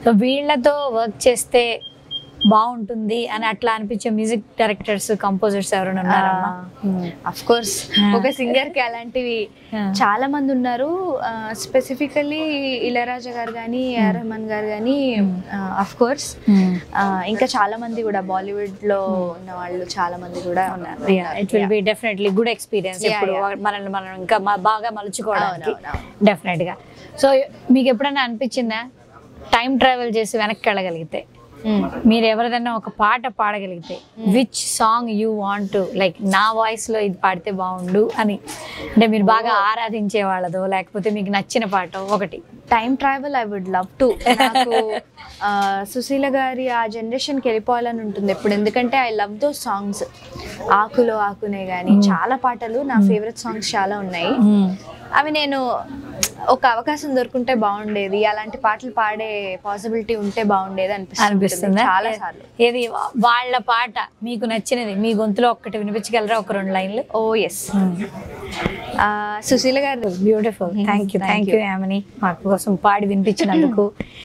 So వీళ్ళతో work చేస్తే బాగుంటుంది అని అట్లా అనిపించే మ్యూజిక్ డైరెక్టర్స్ కంపోజర్స్ ఎవరైనా ఉన్నారా? అఫ్ కోర్స్ ఒక సింగర్ కి అలాంటివి చాలా మంది ఉన్నారు. స్పెసిఫికల్లీ ఇళయరాజా గారు కానీ ఏఆర్ రెహమాన్ గారు కానీ అఫ్ కోర్స్ ఇంకా చాలా మంది కూడా బాలీవుడ్ లో ఉన్న వాళ్ళు చాలా మంది కూడా ఉన్నారు. It will be definitely good experience ఇప్పుడు మనల్ని మనం ఇంకా బాగా మలుచుకోవడానికి డెఫినెట్ గా. సో మీకు ఎప్పుడైనా అనిపించిందా టైం ట్రావెల్ చేసి వెనక్కి వెళ్ళగలిగితే మీరు ఎవరిదైనా ఒక పాట పాడగలిగితే which song you want like నా వాయిస్ లో ఇది పాడితే బాగుండు అని, అంటే మీరు బాగా ఆరాధించే వాళ్ళదో లేకపోతే మీకు నచ్చిన పాట ఒకటి? Time travel I would love to. నాకు సుశీల గారి ఆ జనరేషన్కి వెళ్ళిపోవాలని ఉంటుంది ఎప్పుడు, ఎందుకంటే ఐ లవ్ దోస్ సాంగ్స్. ఆకులో ఆకునే కానీ చాలా పాటలు నా ఫేవరెట్ సాంగ్స్ చాలా ఉన్నాయి. అవి నేను ఒక అవకాశం దొరుకుంటే బాగుండేది, అలాంటి పాటలు పాడే పాసిబిలిటీ ఉంటే బాగుండేది అనిపిస్తుంది చాలా సార్లు. ఏది వాళ్ళ పాట మీకు నచ్చినది మీ గొంతులో ఒక్కటి వినిపించగలరా, ఒక 2 లైన్లు? ఓ ఎస్, సుశీల గారు. బ్యూటిఫుల్. థ్యాంక్ యూ యామిని మా కోసం పాడి వినిపించినందుకు.